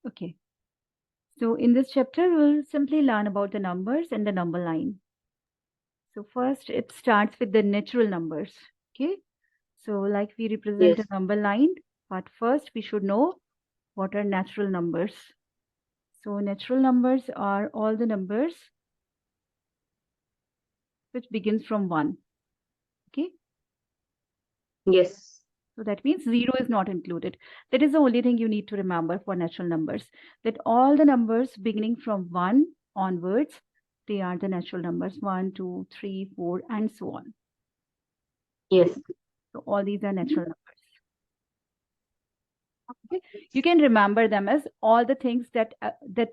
Okay. So in this chapter, we'll simply learn about the numbers and the number line. So first, it starts with the natural numbers. Okay. So like we represent a number line, but first we should know what are natural numbers. So natural numbers are all the numbers which begins from 1. Okay. Yes. So that means 0 is not included. That is the only thing you need to remember for natural numbers, that all the numbers beginning from 1 onwards, they are the natural numbers, 1, 2, 3, 4, and so on. Yes. So all these are natural numbers. Okay. You can remember them as all the things that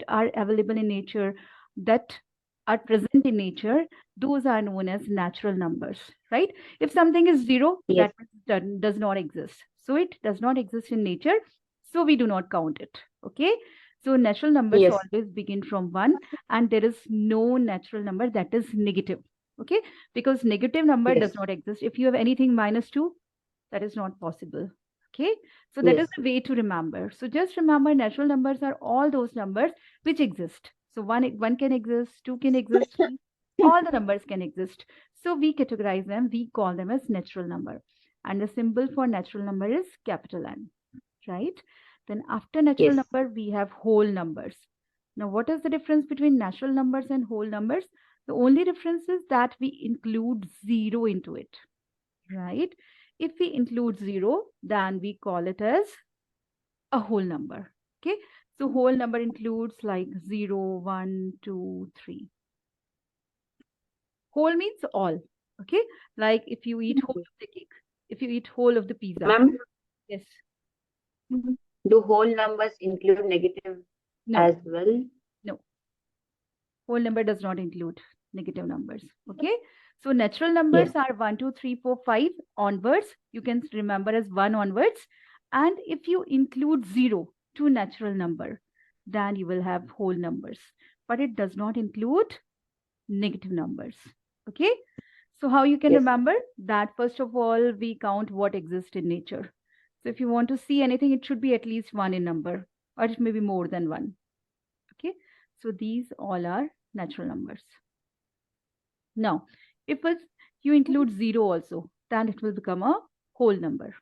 are available in nature, that are present in nature. Those are known as natural numbers, right? If something is 0, Yes. that does not exist. So it does not exist in nature. So we do not count it. Okay. So natural numbers Yes. always begin from 1, and there is no natural number that is negative. Okay. Because negative number does Yes. not exist. If you have anything -2, that is not possible. Okay. So that is Yes. the way to remember. So just remember, natural numbers are all those numbers which exist. So one can exist, 2 can exist, 3, all the numbers can exist. So we categorize them, we call them as natural number. And the symbol for natural number is capital N, right? Then after natural Yes. number, we have whole numbers. Now, what is the difference between natural numbers and whole numbers? The only difference is that we include 0 into it, right? If we include 0, then we call it as a whole number. Okay. So whole number includes like 0, 1, 2, 3. Whole means all. Okay. Like if you eat whole of the cake, if you eat whole of the pizza. Ma'am, Yes. do whole numbers include negative No, as well? no. Whole number does not include negative numbers. Okay. So natural numbers Yes. are 1, 2, 3, 4, 5 onwards. You can remember as 1 onwards. And if you include 0 to natural number, then you will have whole numbers. But it does not include negative numbers. Okay. So how you can Yes. remember that? First of all, we count what exists in nature. So if you want to see anything, it should be at least 1 in number, or it may be more than 1. Okay. So these all are natural numbers. Now, if you include 0 also, then it will become a whole number,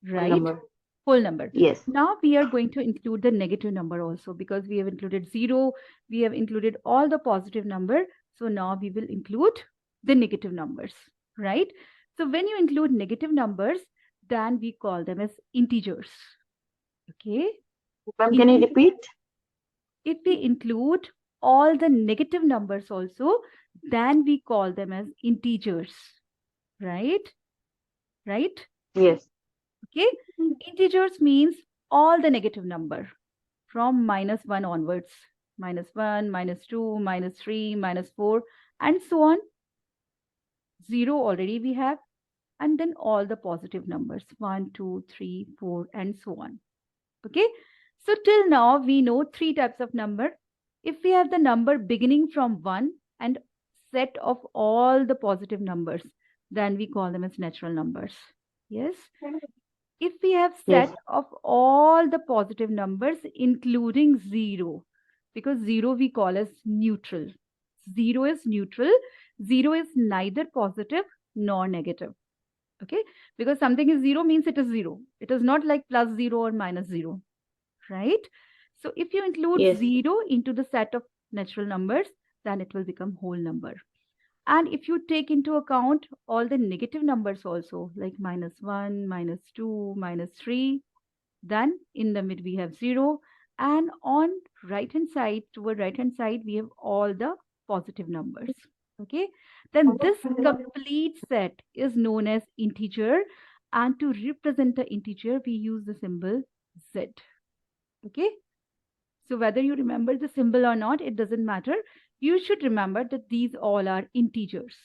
Whole right? number. Whole number. Yes. Now we are going to include the negative number also, because we have included 0, we have included all the positive number. So now we will include the negative numbers, right? So when you include negative numbers, then we call them as integers. Okay. Ma'am, can you repeat? If we include all the negative numbers also, then we call them as integers, right? Right? Yes. Okay. Integers means all the negative number from -1 onwards. -1, -2, -3, -4, and so on. 0 already we have. And then all the positive numbers, 1, 2, 3, 4, and so on. Okay. So till now, we know 3 types of number. If we have the number beginning from 1 and set of all the positive numbers, then we call them as natural numbers. Yes. If we have set Yes. of all the positive numbers, including 0, because 0 we call as neutral. 0 is neutral. 0 is neither positive nor negative. Okay. Because something is 0 means it is 0. It is not like +0 or -0. Right? So if you include Yes. 0 into the set of natural numbers, then it will become whole number. And if you take into account all the negative numbers also, like -1, -2, -3, then in the mid we have 0. And on right hand side, toward right hand side, we have all the positive numbers. Okay. Then this complete set is known as integer. And to represent the integer, we use the symbol Z. Okay. So whether you remember the symbol or not, it doesn't matter. You should remember that these all are integers,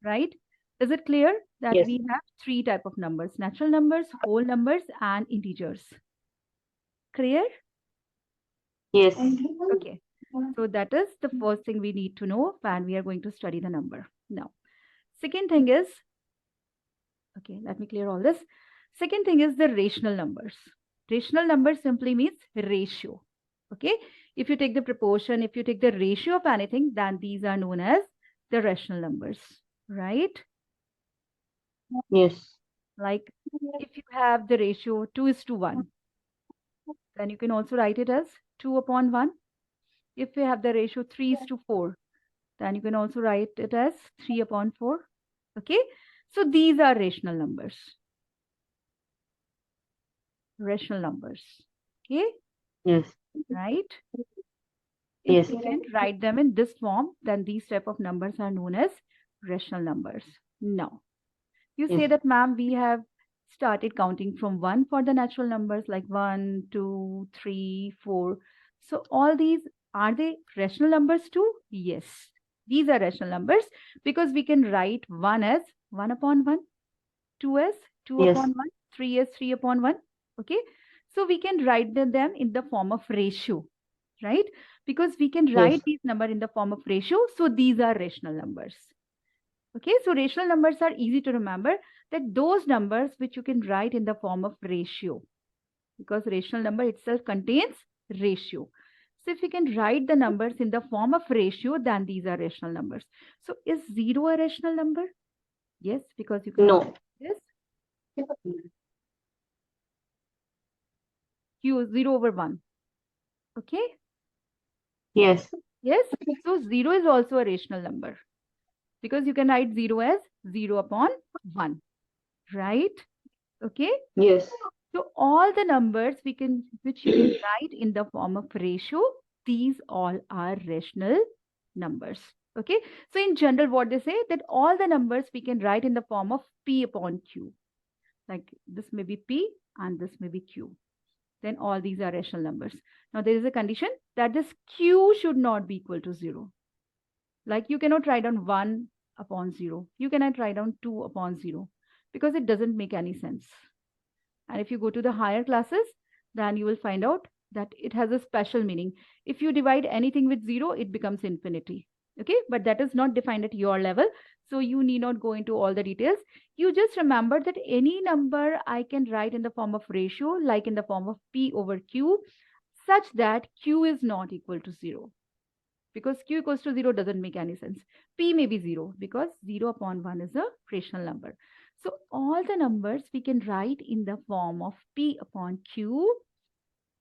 right? Is it clear that Yes. we have 3 types of numbers: natural numbers, whole numbers, and integers? Clear? Yes. Okay. So that is the first thing we need to know when we are going to study the number. Now, second thing is, okay, let me clear all this. Second thing is the rational numbers. Rational number simply means ratio. Okay. If you take the proportion, if you take the ratio of anything, then these are known as the rational numbers, right? Yes. Like if you have the ratio 2:1, then you can also write it as 2/1. If you have the ratio 3:4, then you can also write it as 3/4. Okay. So these are rational numbers. Rational numbers. Okay. Yes. Right. Yes. If we can write them in this form, then these type of numbers are known as rational numbers. Now, you say Yes. that, ma'am, we have started counting from 1 for the natural numbers like 1, 2, 3, 4. So all these, are they rational numbers too? Yes. These are rational numbers because we can write 1 as 1/1, 2 as 2/1, 3 as 3/1. Okay. So we can write them in the form of ratio, right? Because we can write Yes. these numbers in the form of ratio. So these are rational numbers. Okay, so rational numbers are easy to remember, that those numbers which you can write in the form of ratio, because rational number itself contains ratio. So if you can write the numbers in the form of ratio, then these are rational numbers. So is 0 a rational number? Yes, because you can No. this q 0/1. Okay. Yes. Yes. So 0 is also a rational number because you can write 0 as 0/1, right? Okay. Yes. So all the numbers which you can write in the form of ratio, these all are rational numbers. Okay. So in general, what they say, that all the numbers we can write in the form of P/Q. Like this may be P and this may be Q. Then all these are rational numbers. Now there is a condition that this Q should not be equal to 0. Like you cannot write down 1/0. You cannot write down 2/0 because it doesn't make any sense. And if you go to the higher classes, then you will find out that it has a special meaning. If you divide anything with 0, it becomes infinity. Okay, but that is not defined at your level. So you need not go into all the details. You just remember that any number I can write in the form of ratio, like in the form of P/Q, such that Q is not equal to 0. Because Q equals to 0 doesn't make any sense. P may be 0 because 0/1 is a rational number. So all the numbers we can write in the form of P/Q,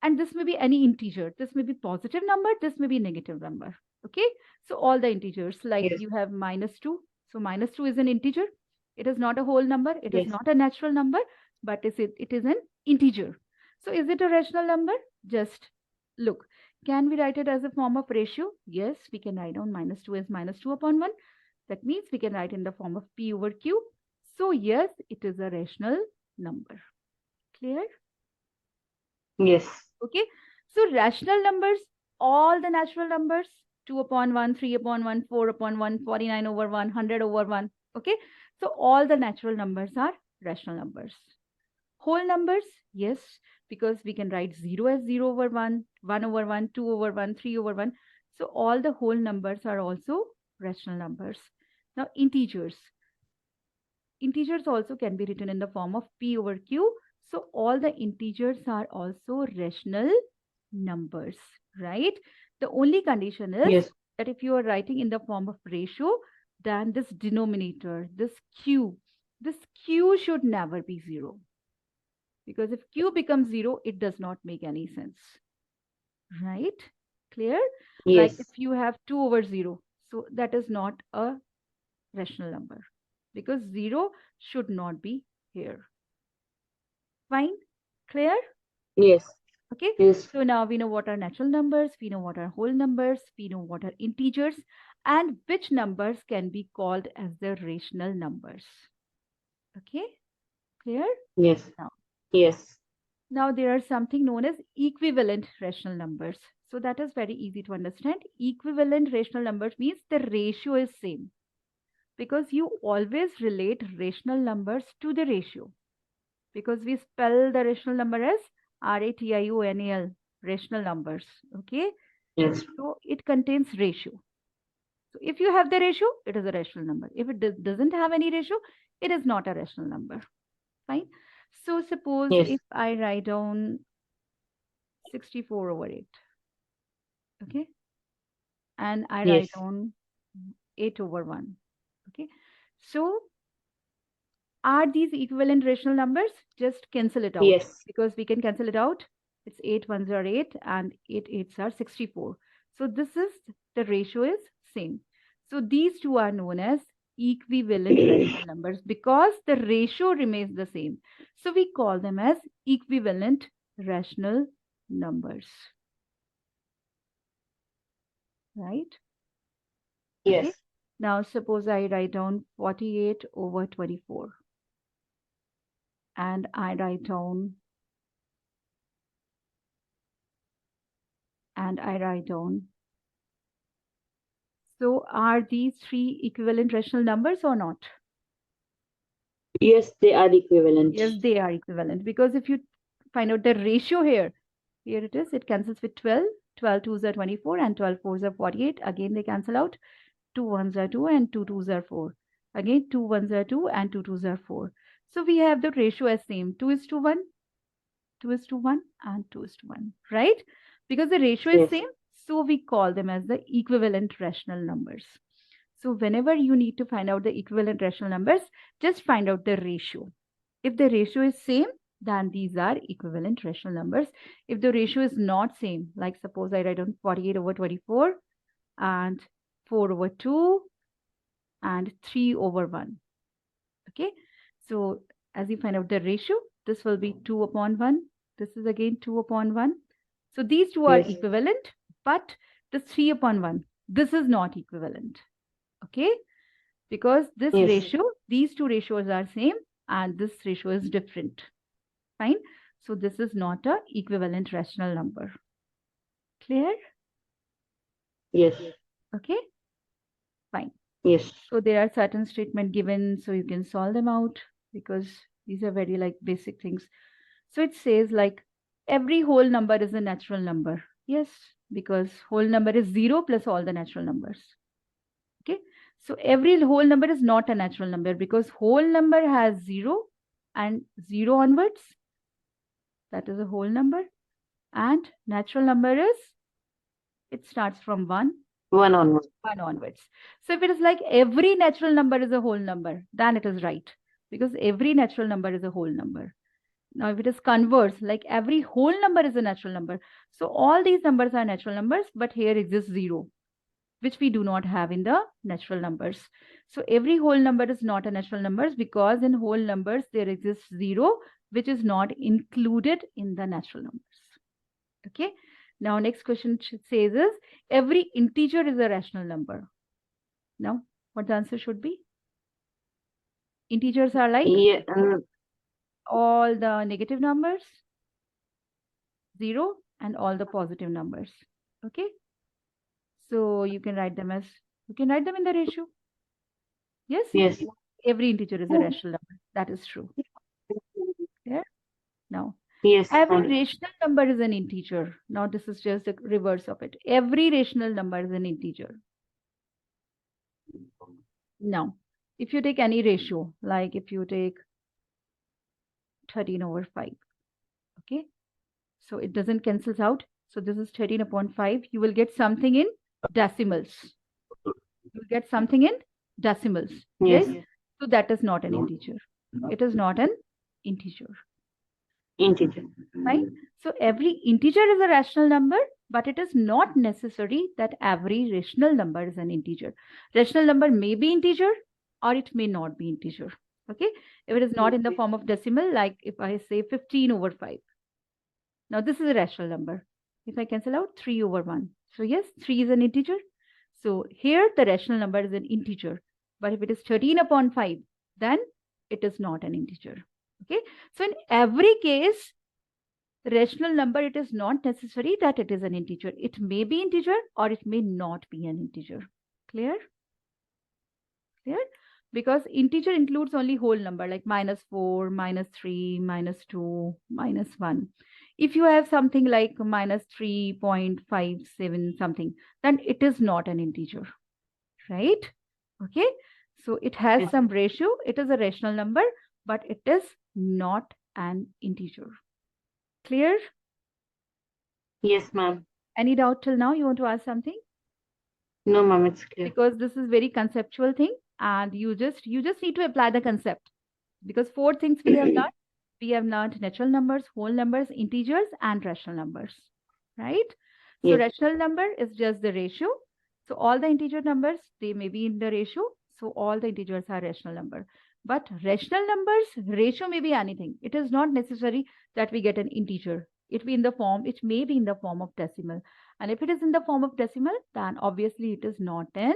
and this may be any integer. This may be positive number, this may be negative number. Okay, so all the integers, like Yes. you have -2. So -2 is an integer. It is not a whole number. It is Yes. not a natural number, but it is an integer. So is it a rational number? Just look. Can we write it as a form of ratio? Yes, we can write down -2 as -2/1. That means we can write in the form of P/Q. So yes, it is a rational number. Clear? Yes. Okay. So rational numbers, all the natural numbers, 2/1, 3/1, 4/1, 49/1, 100/1. Okay. So all the natural numbers are rational numbers. Whole numbers, yes, because we can write 0 as 0/1, 1/1, 2/1, 3/1. So all the whole numbers are also rational numbers. Now integers. Integers also can be written in the form of P/Q. So all the integers are also rational numbers, right? The only condition is Yes. that if you are writing in the form of ratio, then this denominator, this Q should never be 0. Because if Q becomes 0, it does not make any sense, right? Clear? Like Yes. if you have 2/0, so that is not a rational number because 0 should not be here. Fine? Clear? Yes. Okay. Yes. So now we know what are natural numbers, we know what are whole numbers, we know what are integers, and which numbers can be called as the rational numbers. Okay. Clear? Yes. Now, Yes. now there are something known as equivalent rational numbers. So that is very easy to understand. Equivalent rational numbers means the ratio is same, because you always relate rational numbers to the ratio, because we spell the rational number as RATIONAL, rational numbers. Okay. Yes. So it contains ratio. So if you have the ratio, it is a rational number. If it doesn't have any ratio, it is not a rational number. Fine. So suppose Yes. if I write down 64 over 8. Okay. And I Yes. write down 8 over 1. Okay. So are these equivalent rational numbers? Just cancel it out. Yes. Because we can cancel it out. It's 8 ones are 8 and 8 eights are 64. So this is, the ratio is same. So these two are known as equivalent rational numbers because the ratio remains the same. So we call them as equivalent rational numbers. Right? Yes. Okay. Now suppose I write down 48 over 24. And I write down So are these three equivalent rational numbers or not? Yes, they are equivalent. Yes, they are equivalent because if you find out the ratio here it is, it cancels with 12. 12 twos are 24 and 12 fours are 48. Again, they cancel out. 2 ones are 2 and 2 twos are 4. Again, 2 ones are 2 and 2 twos are 4. So we have the ratio as same. 2 is to 1, 2 is to 1 and 2 is to 1, right? Because the ratio is Yes. same, so we call them as the equivalent rational numbers. So whenever you need to find out the equivalent rational numbers, just find out the ratio. If the ratio is same, then these are equivalent rational numbers. If the ratio is not same, like suppose I write down 48 over 24 and 4 over 2 and 3 over 1. Okay, so as you find out the ratio, this will be 2 upon 1. This is again 2 upon 1. So these two are Yes. equivalent, but the 3 upon 1, this is not equivalent. Okay, because this Yes. ratio, these two ratios are same and this ratio is different. Fine. So this is not a equivalent rational number. Clear? Yes. Okay. Fine. Yes. So there are certain statements given, so you can solve them out because these are very like basic things. So it says like every whole number is a natural number. Yes, because whole number is 0 plus all the natural numbers. Okay. So every whole number is not a natural number because whole number has 0 and 0 onwards. That is a whole number. And natural number is, it starts from 1. 1 onwards. 1 onwards. So if it is like every natural number is a whole number, then it is right because every natural number is a whole number. Now, if it is converse, like every whole number is a natural number. So all these numbers are natural numbers, but here exists 0, which we do not have in the natural numbers. So every whole number is not a natural numbers because in whole numbers there exists 0, which is not included in the natural numbers. Okay. Now, next question says is every integer is a rational number. Now, what the answer should be? Integers are like Yeah. all the negative numbers, 0, and all the positive numbers. Okay. So you can write them as, you can write them in the ratio. Yes? Yes. Every integer is a rational number. That is true. Yeah. Now, Yes. every rational number is an integer. Now, this is just the reverse of it. Every rational number is an integer. Now, if you take any ratio, like if you take 13 over 5, okay, so it doesn't cancels out. So this is 13 upon 5. You will get something in decimals. You will get something in decimals. Yes. Right? So that is not an integer. It is not an integer. Integer. Right? So every integer is a rational number, but it is not necessary that every rational number is an integer. Rational number may be integer or it may not be integer. Okay. If it is not in the form of decimal, like if I say 15 over 5. Now this is a rational number. If I cancel out 3 over 1. So yes, 3 is an integer. So here the rational number is an integer. But if it is 13 upon 5, then it is not an integer. Okay. So in every case, rational number, it is not necessary that it is an integer. It may be integer or it may not be an integer. Clear? Clear? Because integer includes only whole number like -4, -3, -2, -1. If you have something like -3.57 something, then it is not an integer, right? Okay. So it has some ratio. It is a rational number, but it is not an integer. Clear? Yes, ma'am. Any doubt till now? You want to ask something? No, ma'am, it's clear. Because this is very conceptual thing, and you just need to apply the concept. Because 4 things we have learned. We have learned natural numbers, whole numbers, integers, and rational numbers, right? So Yes. rational number is just the ratio. So all the integer numbers, they may be in the ratio. So all the integers are rational number. But rational numbers, ratio may be anything. It is not necessary that we get an integer. It may be in the form of decimal. And if it is in the form of decimal, then obviously it is not an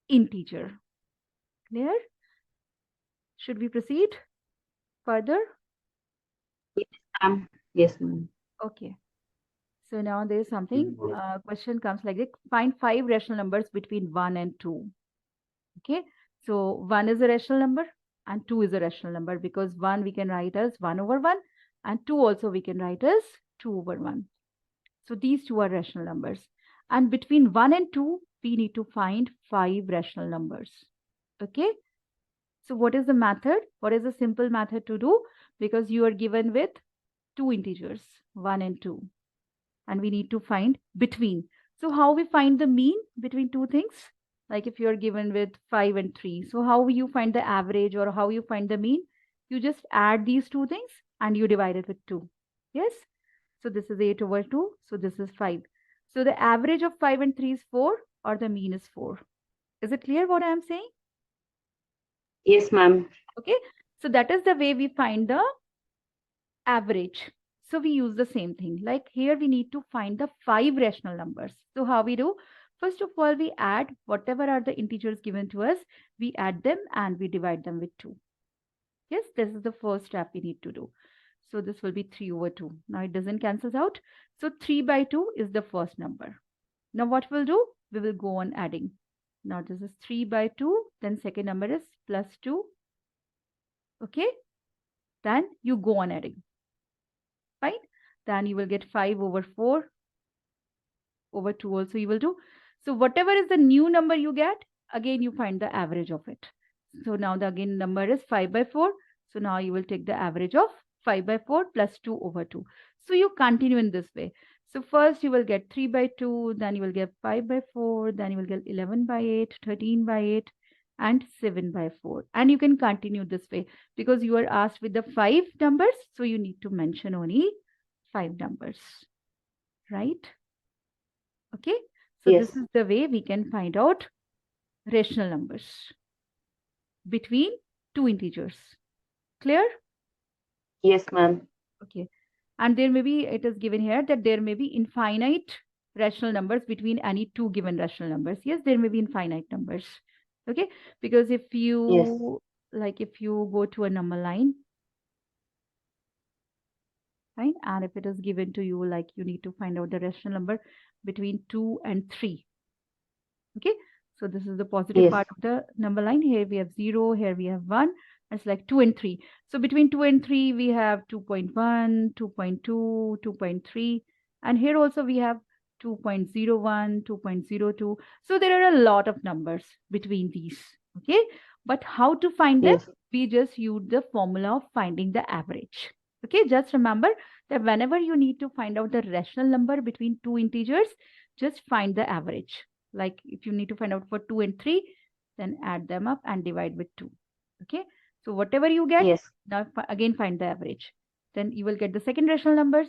integer. Clear? Should we proceed further? Yes, ma'am. Okay. So now there is something, question comes like this. Find 5 rational numbers between 1 and 2. Okay. So 1 is a rational number and 2 is a rational number, because 1 we can write as 1 over 1 and 2 also we can write as 2 over 1. So these two are rational numbers. And between 1 and 2, we need to find 5 rational numbers. Okay. So what is the method? What is the simple method to do? Because you are given with 2 integers, 1 and 2. And we need to find between. So how we find the mean between two things? Like if you're given with 5 and 3. So how will you find the average, or how you find the mean? You just add these two things and you divide it with 2. Yes. So this is 8 over 2. So this is 5. So the average of 5 and 3 is 4, or the mean is 4. Is it clear what I am saying? Yes, ma'am. Okay. So that is the way we find the average. So we use the same thing. Like here we need to find the 5 rational numbers. So how we do? First of all, we add whatever are the integers given to us. We add them and we divide them with 2. Yes, this is the first step we need to do. So this will be 3 over 2. Now it doesn't cancel out. So 3 by 2 is the first number. Now what we'll do? We will go on adding. Now this is 3 by 2. Then second number is plus 2. Okay. Then you go on adding. Fine. Then you will get 5 over 4 over 2 also you will do. So whatever is the new number you get, again you find the average of it. So now the again number is 5 by 4. So now you will take the average of 5 by 4 plus 2 over 2. So you continue in this way. So first you will get 3 by 2, then you will get 5 by 4, then you will get 11 by 8, 13 by 8, and 7 by 4. And you can continue this way because you are asked with the 5 numbers. So you need to mention only 5 numbers, right? Okay. So Yes. this is the way we can find out rational numbers between 2 integers. Clear? Yes, ma'am. Okay. And there may be, it is given here that there may be infinite rational numbers between any 2 given rational numbers. Yes, there may be infinite numbers. Okay. Because if you, like if you go to a number line, right? And if it is given to you, like you need to find out the rational number between 2 and 3. Okay. So this is the positive part of the number line. Here we have 0, here we have 1. It's like 2 and 3. So between 2 and 3, we have 2.1, 2.2, 2.3. And here also we have 2.01, 2.02. So there are a lot of numbers between these. Okay. But how to find them? We just use the formula of finding the average. Okay. Just remember that whenever you need to find out the rational number between 2 integers, just find the average. Like if you need to find out for 2 and 3, then add them up and divide with 2. Okay. So whatever you get, now again find the average. Then you will get the second rational numbers.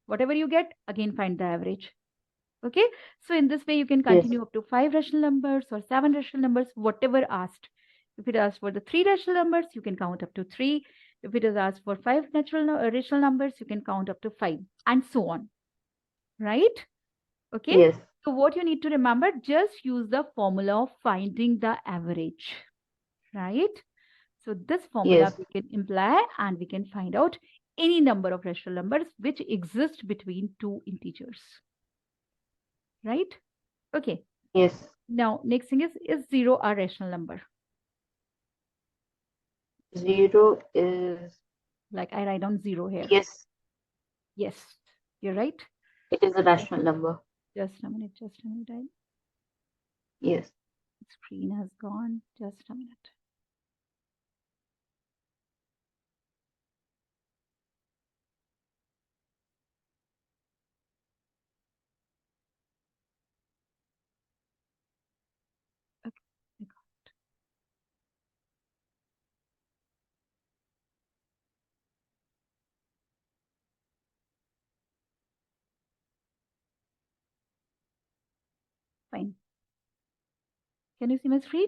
Whatever you get, again find the average. Okay. So in this way, you can continue up to 5 rational numbers or 7 rational numbers, whatever asked. If it asks for the 3 rational numbers, you can count up to 3. If it is asked for 5 rational numbers, you can count up to 5 and so on. Right? Okay. Yes. So what you need to remember, just use the formula of finding the average, right? So this formula we can imply and we can find out any number of rational numbers which exist between 2 integers, right? Okay. Yes. Now, next thing is 0 a rational number? 0 is... Like I write down 0 here. Yes. Yes, you're right. It is a rational number. Just a minute, I... Yes. Screen has gone. Just a minute. Can you see my screen?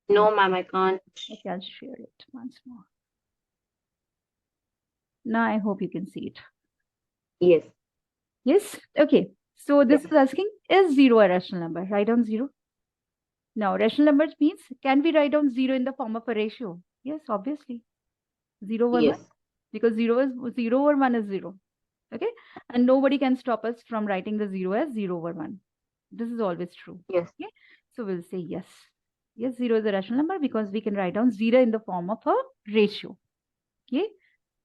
No, ma'am, I can't. Okay, I'll share it once more. Now I hope you can see it. Yes. Yes? Okay. So this Yes. is asking, is 0 a rational number? Write down 0. Now, rational numbers means, can we write down 0 in the form of a ratio? Yes, obviously. 0 over Yes. 1. Because 0 over 1 is 0. Okay? And nobody can stop us from writing the 0 as 0 over 1. This is always true. Yes. Okay? So we'll say yes. Yes, 0 is a rational number because we can write down 0 in the form of a ratio. Okay?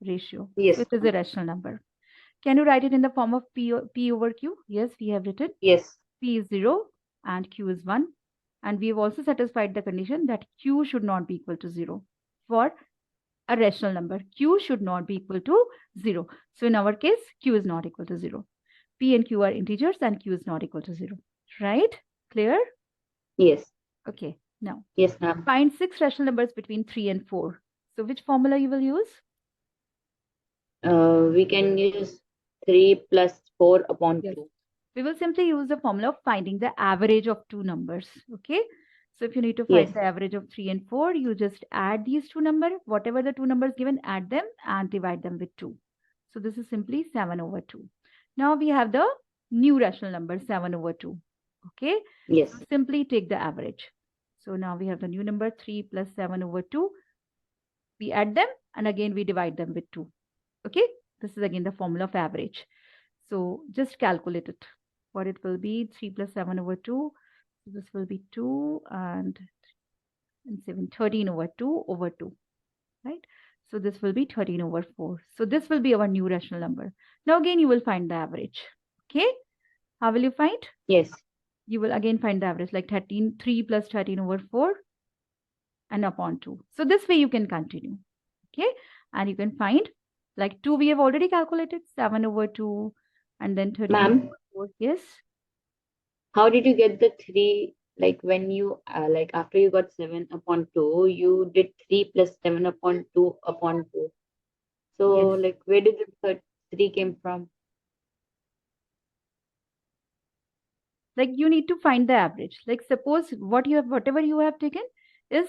Ratio. Yes. So it is a rational number. Can you write it in the form of P over Q? Yes, we have written. Yes. P is 0 and Q is 1. And we have also satisfied the condition that Q should not be equal to 0 for a rational number. Q should not be equal to 0. So in our case, Q is not equal to 0. P and Q are integers and Q is not equal to 0. Right? Clear? Yes. Okay. Now, Yes, ma'am. find 6 rational numbers between 3 and 4. So which formula you will use? We can use 3 plus 4 upon Yes. 2. We will simply use the formula of finding the average of two numbers. Okay. So if you need to find Yes. the average of 3 and 4, you just add these two numbers, whatever the two numbers given, add them and divide them with 2. So this is simply 7 over 2. Now we have the new rational number 7 over 2. Okay. Yes. So simply take the average. So now we have the new number 3 plus 7 over 2. We add them and again we divide them with 2. Okay. This is again the formula of average. So just calculate it. What it will be 3 plus 7 over 2. So this will be 2 and 7, 13 over 2 over 2, right? So this will be 13 over 4. So this will be our new rational number. Now again, you will find the average. Okay. How will you find? Yes. You will again find the average like 3 plus 13 over 4 and upon 2. So this way you can continue. Okay. And you can find like 2 we have already calculated, 7 over 2 and then 13 Ma'am, over 4. Yes. how did you get the 3? Like when you, like after you got 7 upon 2, you did 3 plus 7 upon 2 upon 2. So, Yes. like, where did the 3 came from? Like you need to find the average. Like suppose whatever you have taken is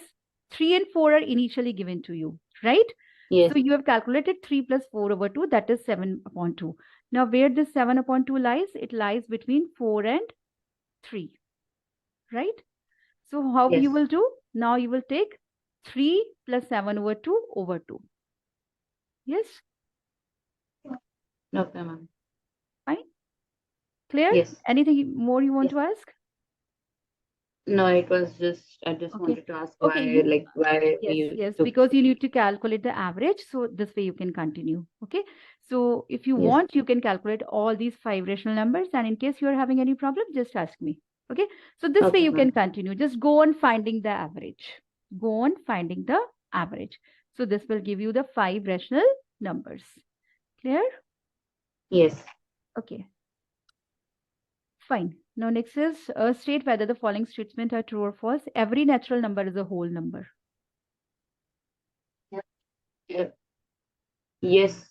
3 and 4 are initially given to you, right? Yes. So you have calculated 3 plus 4 over 2, that is 7 upon 2. Now where this 7 upon 2 lies, it lies between 4 and 3, right? So how Yes. you will do? Now you will take 3 plus 7 over 2 over 2. Yes? Okay, ma'am. Fine? Clear? Yes. Anything more you want Yes. to ask? No, it was just, I just Okay. wanted to ask Okay. why Yes, you yes, took because you 3. need to calculate the average. So this way you can continue. Okay. So if you Yes. want, you can calculate all these 5 rational numbers. And in case you are having any problem, just ask me. Okay. So this way Okay, you can ma'am. continue. Just go on finding the average. Go on finding the average. So this will give you the 5 rational numbers. Clear? Yes. Okay. Fine. Now next is state whether the following statements are true or false. Every natural number is a whole number. Yeah. Yes.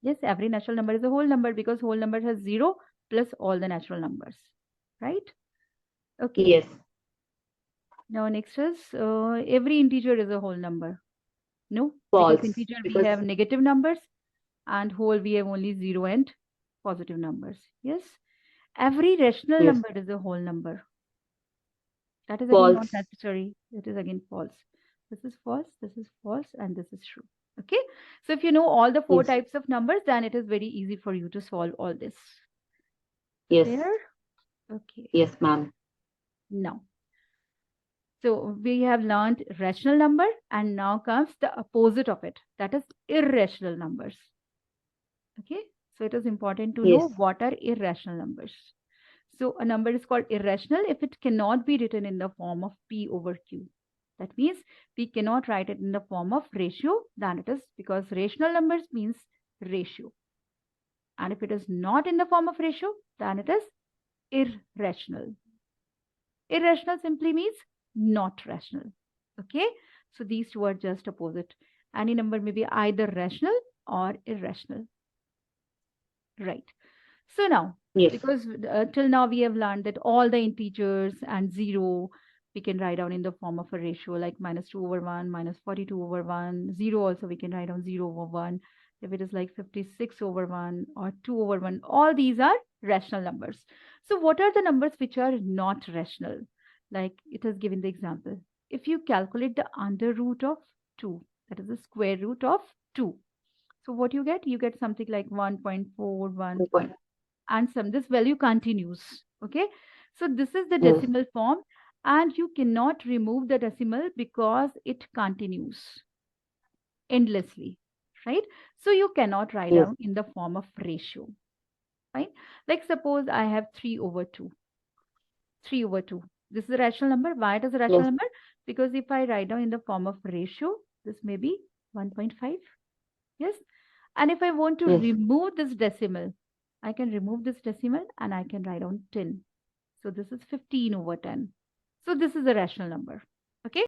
Yes, every natural number is a whole number because whole number has 0 plus all the natural numbers, right? Okay. Yes. Now next is every integer is a whole number. No, False. because integer we Because have negative numbers and whole we have only 0 and positive numbers. Yes. Every rational yes. number is a whole number. That is again not False. necessary. It is again false. This is false, and this is true. Okay. So if you know all the 4 Yes. types of numbers, then it is very easy for you to solve all this. Yes. Clear? Okay. Yes, ma'am. Now, so we have learned rational number and now comes the opposite of it. That is irrational numbers. Okay. So it is important to know Yes. what are irrational numbers. So a number is called irrational if it cannot be written in the form of P over Q. That means we cannot write it in the form of ratio, then it is because rational numbers means ratio. And if it is not in the form of ratio, then it is irrational. Irrational simply means not rational. Okay. So these two are just opposite. Any number may be either rational or irrational. Right. So now, Yes. because till now we have learned that all the integers and 0 we can write down in the form of a ratio, like -2/1, -42/1. 0 also we can write down 0/1. If it is like 56/1 or 2/1, all these are rational numbers. So what are the numbers which are not rational? Like it has given the example. If you calculate the under root of 2, that is the square root of 2. So what you get? You get something like 1.41, 2 point. and this value continues. Okay, so this is the Yes. decimal form, and you cannot remove the decimal because it continues endlessly, right? So you cannot write Yes. down in the form of ratio, right? Like suppose I have 3/2. 3/2, this is a rational number. Why it is a rational Yes. number? Because if I write down in the form of ratio, this may be 1.5. Yes. And if I want to Yes. remove this decimal, I can remove this decimal and I can write down 10. So this is 15/10. So this is a rational number. Okay.